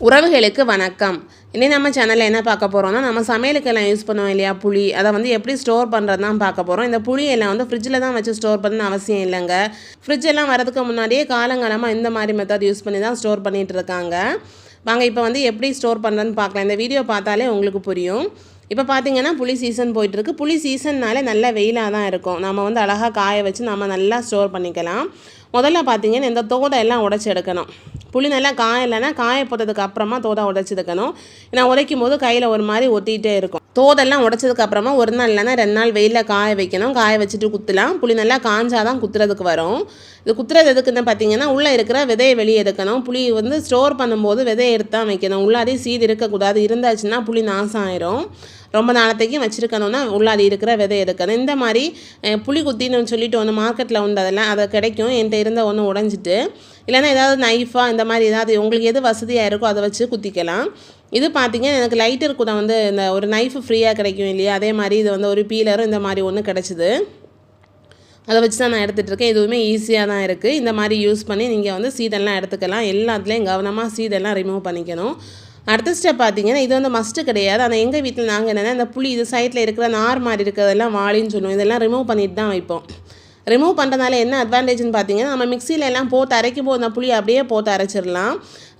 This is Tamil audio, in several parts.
உறவுகளுக்கு வணக்கம். இன்னைக்கு நம்ம சேனலில் என்ன பார்க்க போகிறோம்னா, நம்ம சமையலுக்கெல்லாம் யூஸ் பண்ணுவோம் இல்லையா புளி, அதை வந்து எப்படி ஸ்டோர் பண்ணுறது தான் பார்க்க போகிறோம். இந்த புளியெல்லாம் வந்து ஃப்ரிட்ஜில் தான் வச்சு ஸ்டோர் பண்ணணும்னு அவசியம் இல்லைங்க. ஃப்ரிட்ஜெல்லாம் வரதுக்கு முன்னாடியே காலங்காலமாக இந்த மாதிரி மெத்தட் யூஸ் பண்ணி தான் ஸ்டோர் பண்ணிகிட்டு இருக்காங்க. வாங்க இப்போ வந்து எப்படி ஸ்டோர் பண்ணுறதுன்னு பார்க்கலாம். இந்த வீடியோ பார்த்தாலே உங்களுக்கு புரியும். இப்போ பார்த்தீங்கன்னா புளி சீசன் போயிட்டுருக்கு. புளி சீசன்னாலே நல்ல வெயிலாக தான் இருக்கும். நம்ம வந்து அழகாக காய வச்சு நம்ம நல்லா ஸ்டோர் பண்ணிக்கலாம். முதல்ல பார்த்தீங்கன்னா இந்த தோடை எல்லாம் உடச்சி எடுக்கணும். புளி நல்லா காயலைன்னா காய போட்டதுக்கு அப்புறமா தோதை உடச்சி எடுக்கணும். ஏன்னா உடைக்கும் போது கையில் ஒரு மாதிரி ஒட்டிகிட்டே இருக்கும். தோதெல்லாம் உடச்சதுக்கு அப்புறமா ஒரு நாள் இல்லைன்னா 2 நாள் வெயிலில் காய வைக்கணும். காய வச்சுட்டு குத்தலாம். புளி நல்லா காஞ்சாதான் குத்துறதுக்கு வரும். இது குத்துறது எதுக்குன்னு பார்த்தீங்கன்னா உள்ளே இருக்கிற விதையை வெளியே எடுக்கணும். புளி வந்து ஸ்டோர் பண்ணும்போது விதையை எடுத்து தான் வைக்கணும். உள்ளாடி சீது இருக்கக்கூடாது. இருந்தாச்சுன்னா புளி நாசம் ஆயிரும். ரொம்ப நாளத்தைக்கும் வச்சுருக்கணும்னா உள்ளாடி இருக்கிற விதை எடுக்கணும். இந்த மாதிரி புளி குத்தின்னு சொல்லிட்டு ஒன்று மார்க்கெட்டில் உண்டு, அதெல்லாம் அதை கிடைக்கும். என்கிட்ட இருந்த ஒன்று உடஞ்சிட்டு, இல்லைன்னா ஏதாவது நைஃபாக இந்த மாதிரி ஏதாவது உங்களுக்கு எது வசதியாக இருக்கோ அதை வச்சு குத்திக்கலாம். இது பார்த்திங்கன்னா எனக்கு லைட்டர் கூட வந்து இந்த ஒரு நைஃபு ஃப்ரீயாக கிடைக்கும் இல்லையா, அதே மாதிரி இது வந்து ஒரு பீலரும் இந்த மாதிரி ஒன்று கிடச்சிது. அதை வச்சு தான் நான் எடுத்துகிட்ருக்கேன். இதுவுமே ஈஸியாக தான் இருக்குது. இந்த மாதிரி யூஸ் பண்ணி நீங்கள் வந்து சீடெல்லாம் எடுத்துக்கலாம். எல்லாத்துலேயும் கவனமாக சீடெல்லாம் ரிமூவ் பண்ணிக்கணும். அடுத்த ஸ்டெப் பார்த்தீங்கன்னா இது வந்து மஸ்ட்டு கிடையாது. ஆனால் எங்கள் வீட்டில் நாங்கள் என்னென்னா இந்த புளி இது சைடில் இருக்கிற நார் மாதிரி இருக்கிறதெல்லாம் வாளின்னு சொல்லுவோம். இதெல்லாம் ரிமூவ் பண்ணிட்டு தான் வைப்போம். ரிமூவ் பண்ணுறதுனால என்ன அட்வான்டேஜ்னு பார்த்தீங்கன்னா, நம்ம மிக்சியில் எல்லாம் போட்டு அரைக்கும் போது அந்த புளி அப்படியே போட்டு அரைச்சிடலாம்.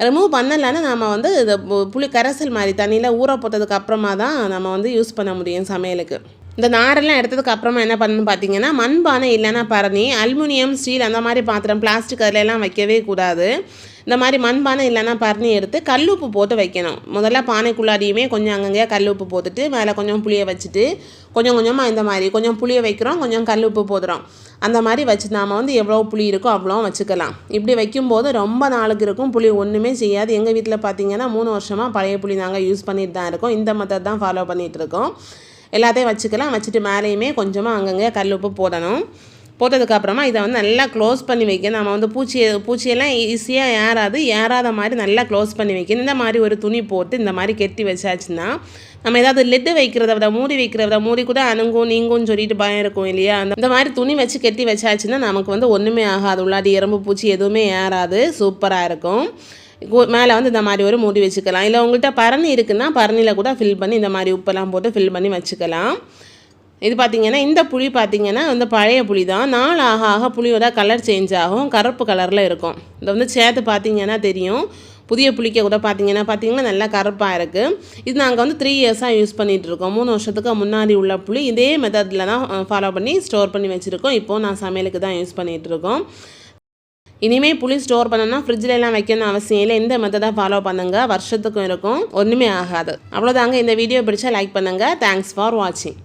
ரிமூவ் பண்ணலைன்னா நம்ம வந்து இந்த புளி கரைசல் மாதிரி தண்ணியில் ஊற போட்டதுக்கு அப்புறமா தான் நம்ம வந்து யூஸ் பண்ண முடியும் சமையலுக்கு. இந்த நாரெல்லாம் எடுத்ததுக்கு அப்புறமா என்ன பண்ணணும்னு பார்த்தீங்கன்னா, மண்பானை இல்லைன்னா பரணி, அலுமினியம், ஸ்டீல் அந்த மாதிரி பாத்திரம், பிளாஸ்டிக் அதிலெல்லாம் வைக்கவே கூடாது. இந்த மாதிரி மண்பானை இல்லைன்னா பரணி எடுத்து கல்லுப்பு போட்டு வைக்கணும். முதல்ல பானைக்குள்ளாடியுமே கொஞ்சம் அங்கங்கே கல்லுப்பு போட்டுட்டு மேலே கொஞ்சம் புளியை வச்சுட்டு கொஞ்சம் கொஞ்சமாக இந்த மாதிரி கொஞ்சம் புளியை வைக்கிறோம், கொஞ்சம் கல்லுப்பு போடுறோம். அந்த மாதிரி வச்சு நாம் வந்து எவ்வளோ புளி இருக்கோ அவ்வளோ வச்சுக்கலாம். இப்படி வைக்கும்போது ரொம்ப நாளுக்கு இருக்கும். புளி ஒன்றுமே செய்யாது. எங்கள் வீட்டில் பார்த்தீங்கன்னா 3 வருஷமாக பழைய புளி நாங்கள் யூஸ் பண்ணிட்டு தான் இருக்கோம். இந்த மெத்தட் தான் ஃபாலோ பண்ணிகிட்டு இருக்கோம். எல்லாத்தையும் வச்சுக்கலாம். வச்சுட்டு மேலேயுமே கொஞ்சமாக அங்கங்கே கல்லுப்பு போடணும். போட்டதுக்கப்புறமா இதை வந்து நல்லா க்ளோஸ் பண்ணி வைக்கணும். நம்ம வந்து பூச்சியெல்லாம் ஈஸியாக ஏறாத மாதிரி நல்லா க்ளோஸ் பண்ணி வைக்கணும். இந்த மாதிரி ஒரு துணி போட்டு இந்த மாதிரி கெட்டி வச்சாச்சுன்னா, நம்ம ஏதாவது லெட்டு வைக்கிறத விட மூடி கூட அணுங்கும் நீங்கும்னு சொல்லிட்டு பயம் இருக்கும் இல்லையா, இந்த மாதிரி துணி வச்சு கெட்டி வச்சாச்சுன்னா நமக்கு வந்து ஒன்றுமே ஆகாது. உள்ளாடி எறும்பு பூச்சி எதுவுமே ஏறாது. சூப்பராக இருக்கும். மேலே வந்து இந்த மாதிரி ஒரு மூடி வச்சுக்கலாம். இல்லை உங்கள்கிட்ட பரணி இருக்குன்னா பரணியில் கூட ஃபில் பண்ணி இந்த மாதிரி உப்பெல்லாம் போட்டு ஃபில் பண்ணி வச்சுக்கலாம். இது பார்த்திங்கன்னா இந்த புளி பார்த்திங்கன்னா வந்து பழைய புளி தான். நாள் ஆக ஆக புளியோட கலர் சேஞ்ச் ஆகும். கருப்பு கலரில் இருக்கும். இதை வந்து சேர்த்து பார்த்திங்கன்னா தெரியும். புதிய புளிக்க கூட பார்த்திங்கன்னா நல்லா கருப்பாக இருக்குது. இது நாங்கள் வந்து 3 இயர்ஸாக யூஸ் பண்ணிகிட்ருக்கோம். 3 வருஷத்துக்கு முன்னாடி உள்ள புளி இதே மெத்தடில் தான் ஃபாலோ பண்ணி ஸ்டோர் பண்ணி வச்சுருக்கோம். இப்போது நான் சமையலுக்கு தான் யூஸ் பண்ணிகிட்ருக்கோம். இனிமேல் புளி ஸ்டோர் பண்ணணும்னா ஃப்ரிட்ஜில் எல்லாம் வைக்கணும்னு அவசியம் இல்லை. இந்த மெத்தடை ஃபாலோ பண்ணுங்கள். வருஷத்துக்கும் இருக்கும், ஒன்றுமே ஆகாது. அவ்வளோதாங்க. இந்த வீடியோ பிடிச்சா லைக் பண்ணுங்கள். தேங்க்ஸ் ஃபார் வாட்சிங்.